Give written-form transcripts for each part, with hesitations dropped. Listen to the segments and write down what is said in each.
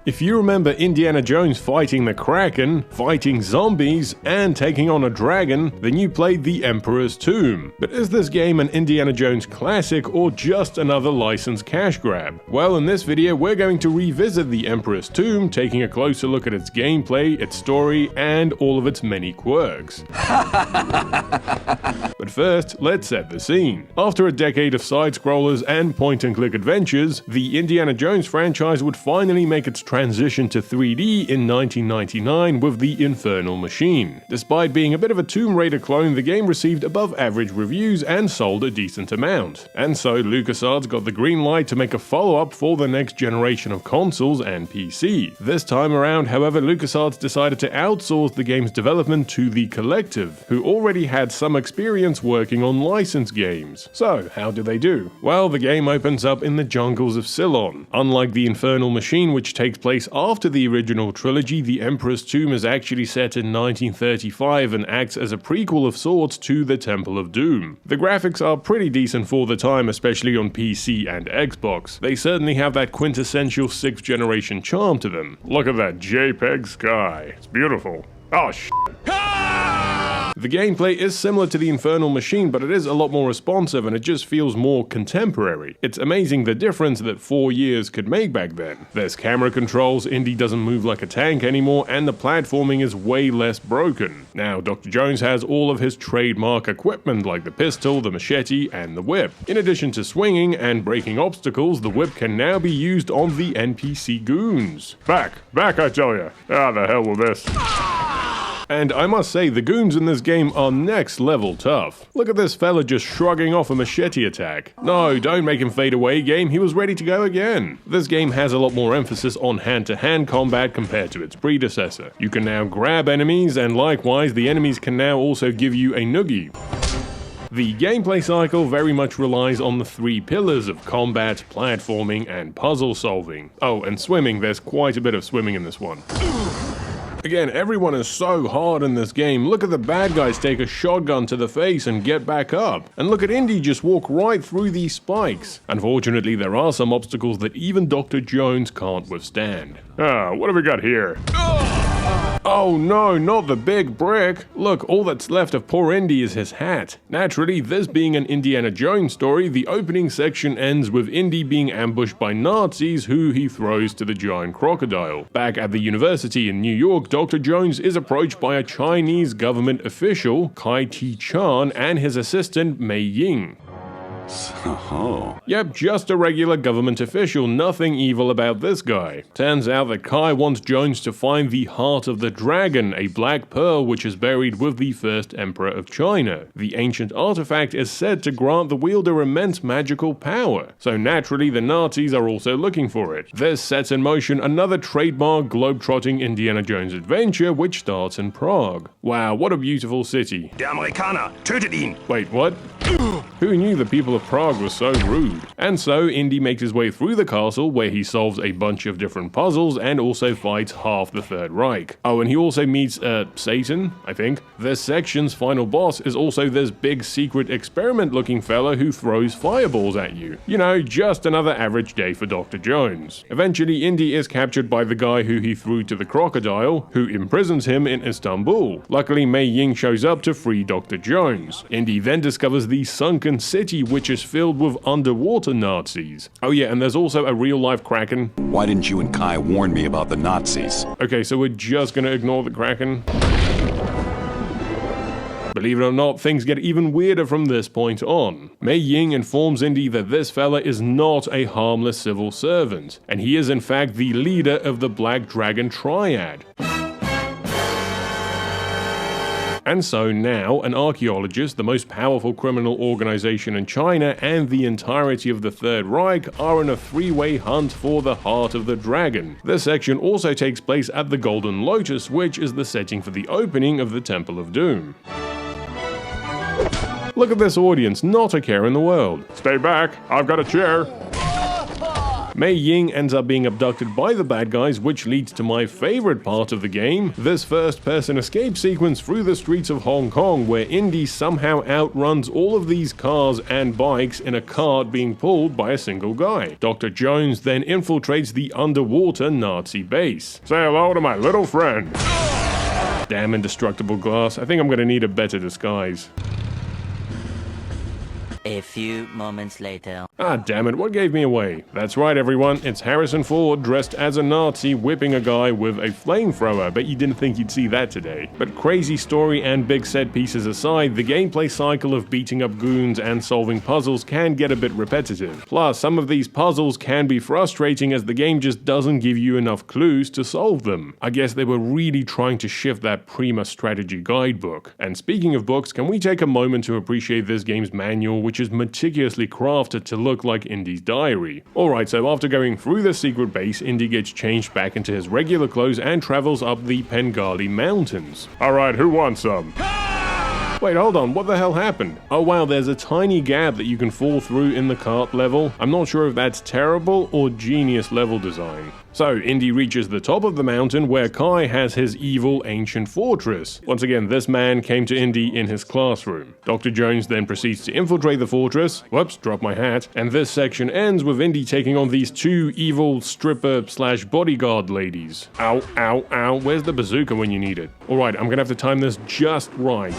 If you remember Indiana Jones fighting the Kraken, fighting zombies, and taking on a dragon, then you played The Emperor's Tomb. But is this game an Indiana Jones classic or just another licensed cash grab? Well, in this video we're going to revisit The Emperor's Tomb, taking a closer look at its gameplay, its story, and all of its many quirks. But first, let's set the scene. After a decade of side-scrollers and point-and-click adventures, the Indiana Jones franchise would finally make its transition to 3D in 1999 with The Infernal Machine. Despite being a bit of a Tomb Raider clone, the game received above-average reviews and sold a decent amount. And so LucasArts got the green light to make a follow-up for the next generation of consoles and PC. This time around, however, LucasArts decided to outsource the game's development to The Collective, who already had some experience working on licensed games. So, how do they do? Well, the game opens up in the jungles of Ceylon. Unlike The Infernal Machine, which takes place after the original trilogy, The Emperor's Tomb is actually set in 1935 and acts as a prequel of sorts to The Temple of Doom. The graphics are pretty decent for the time, especially on PC and Xbox. They certainly have that quintessential 6th generation charm to them. Look at that JPEG sky. It's beautiful. Oh, shit. The gameplay is similar to The Infernal Machine, but it is a lot more responsive and it just feels more contemporary. It's amazing the difference that 4 years could make back then. There's camera controls, Indy doesn't move like a tank anymore, and the platforming is way less broken. Now, Dr. Jones has all of his trademark equipment like the pistol, the machete, and the whip. In addition to swinging and breaking obstacles, the whip can now be used on the NPC goons. Back, I tell ya. The hell with this. And I must say, the goons in this game are next level tough. Look at this fella just shrugging off a machete attack. No, don't make him fade away, game, he was ready to go again. This game has a lot more emphasis on hand-to-hand combat compared to its predecessor. You can now grab enemies, and likewise, the enemies can now also give you a noogie. The gameplay cycle very much relies on the 3 pillars of combat, platforming, and puzzle solving. Oh, and swimming, there's quite a bit of swimming in this one. Again, everyone is so hard in this game. Look at the bad guys take a shotgun to the face and get back up. And look at Indy just walk right through these spikes. Unfortunately, there are some obstacles that even Dr. Jones can't withstand. What have we got here? Oh no, not the big brick! Look, all that's left of poor Indy is his hat. Naturally, this being an Indiana Jones story, the opening section ends with Indy being ambushed by Nazis who he throws to the giant crocodile. Back at the university in New York, Dr. Jones is approached by a Chinese government official, Kai Ti-chan, and his assistant, Mei Ying. Yep, just a regular government official, nothing evil about this guy. Turns out that Kai wants Jones to find the Heart of the Dragon, a black pearl which is buried with the first emperor of China. The ancient artifact is said to grant the wielder immense magical power, so naturally the Nazis are also looking for it. This sets in motion another trademark globe-trotting Indiana Jones adventure which starts in Prague. Wow, what a beautiful city. Der Amerikaner, tötet ihn! Wait, what? Who knew the people of Prague were so rude? And so, Indy makes his way through the castle where he solves a bunch of different puzzles and also fights half the Third Reich. Oh, and he also meets, Satan, I think. This section's final boss is also this big secret experiment-looking fella who throws fireballs at you. You know, just another average day for Dr. Jones. Eventually, Indy is captured by the guy who he threw to the crocodile, who imprisons him in Istanbul. Luckily, Mei Ying shows up to free Dr. Jones. Indy then discovers the sunken city which is filled with underwater Nazis. Oh yeah, and there's also a real-life Kraken. Why didn't you and Kai warn me about the Nazis? Okay, so we're just gonna ignore the Kraken. Believe it or not, things get even weirder from this point on. Mei Ying informs Indy that this fella is not a harmless civil servant, and he is in fact the leader of the Black Dragon Triad. And so now, an archaeologist, the most powerful criminal organization in China, and the entirety of the Third Reich are in a 3-way hunt for the Heart of the Dragon. This section also takes place at the Golden Lotus, which is the setting for the opening of the Temple of Doom. Look at this audience, not a care in the world. Stay back, I've got a chair. Mei Ying ends up being abducted by the bad guys, which leads to my favorite part of the game, this first-person escape sequence through the streets of Hong Kong, where Indy somehow outruns all of these cars and bikes in a cart being pulled by a single guy. Dr. Jones then infiltrates the underwater Nazi base. Say hello to my little friend. Damn indestructible glass, I think I'm gonna need a better disguise. A few moments later. Ah, damn it, what gave me away? That's right, everyone, it's Harrison Ford dressed as a Nazi whipping a guy with a flamethrower. Bet you didn't think you'd see that today. But crazy story and big set pieces aside, the gameplay cycle of beating up goons and solving puzzles can get a bit repetitive. Plus, some of these puzzles can be frustrating as the game just doesn't give you enough clues to solve them. I guess they were really trying to shift that Prima strategy guidebook. And speaking of books, can we take a moment to appreciate this game's manual, which is meticulously crafted to look like Indy's diary. Alright, so after going through the secret base, Indy gets changed back into his regular clothes and travels up the Pengali Mountains. Alright, who wants some? Wait, hold on, what the hell happened? Oh wow, there's a tiny gap that you can fall through in the cart level. I'm not sure if that's terrible or genius level design. So, Indy reaches the top of the mountain where Kai has his evil ancient fortress. Once again, this man came to Indy in his classroom. Dr. Jones then proceeds to infiltrate the fortress. Whoops, dropped my hat. And this section ends with Indy taking on these two evil stripper/bodyguard ladies. Ow, ow, ow, where's the bazooka when you need it? Alright, I'm gonna have to time this just right.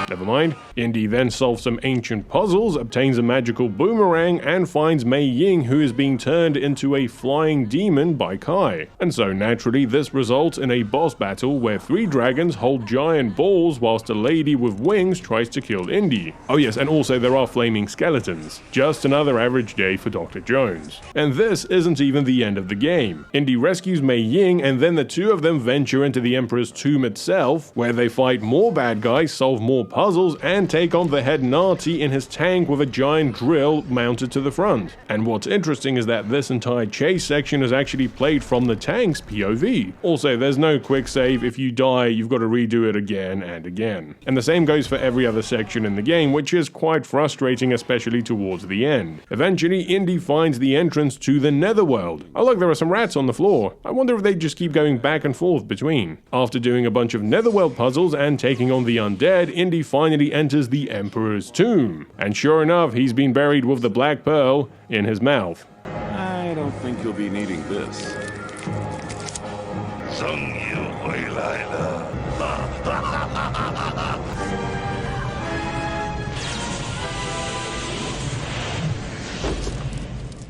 Never mind. Indy then solves some ancient puzzles, obtains a magical boomerang, and finds Mei Ying, who is being turned into a flying demon by Kai. And so naturally, this results in a boss battle where 3 dragons hold giant balls whilst a lady with wings tries to kill Indy. Oh yes, and also there are flaming skeletons. Just another average day for Dr. Jones. And this isn't even the end of the game. Indy rescues Mei Ying, and then the two of them venture into the Emperor's tomb itself, where they fight more bad guys, solve more puzzles, and take on the head Nazi in his tank with a giant drill mounted to the front. And what's interesting is that this entire chase section is actually played from the tank's POV. Also, there's no quick save. If you die, you've got to redo it again and again. And the same goes for every other section in the game, which is quite frustrating, especially towards the end. Eventually, Indy finds the entrance to the Netherworld. Oh look, there are some rats on the floor. I wonder if they just keep going back and forth between. After doing a bunch of Netherworld puzzles and taking on the undead, Indy finally enters the Emperor's tomb. And sure enough, he's been buried with the Black Pearl in his mouth. I don't think you'll be needing this.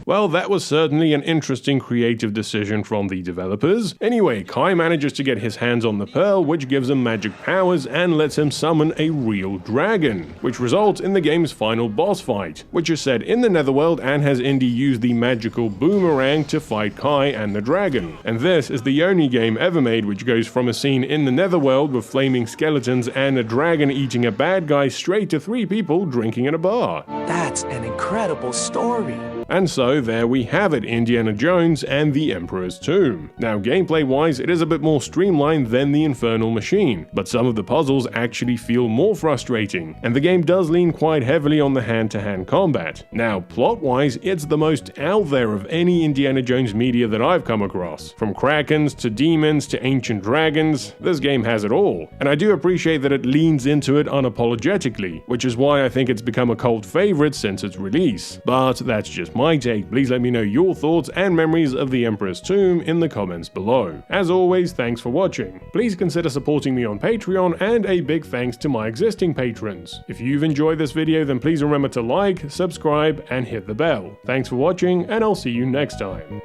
Well, that was certainly an interesting creative decision from the developers. Anyway, Kai manages to get his hands on the pearl, which gives him magic powers and lets him summon a real dragon, which results in the game's final boss fight, which is set in the Netherworld and has Indy use the magical boomerang to fight Kai and the dragon. And this is the only game ever made which goes from a scene in the Netherworld with flaming skeletons and a dragon eating a bad guy straight to 3 people drinking in a bar. That's an incredible story. And so there we have it, Indiana Jones and the Emperor's Tomb. Now gameplay wise, it is a bit more streamlined than the Infernal Machine, but some of the puzzles actually feel more frustrating, and the game does lean quite heavily on the hand-to-hand combat. Now plot wise, it's the most out there of any Indiana Jones media that I've come across. From krakens to demons to ancient dragons, this game has it all. And I do appreciate that it leans into it unapologetically, which is why I think it's become a cult favorite since its release. But that's just my take. Please let me know your thoughts and memories of the Emperor's Tomb in the comments below. As always, thanks for watching. Please consider supporting me on Patreon, and a big thanks to my existing patrons. If you've enjoyed this video, then please remember to like, subscribe, and hit the bell. Thanks for watching, and I'll see you next time.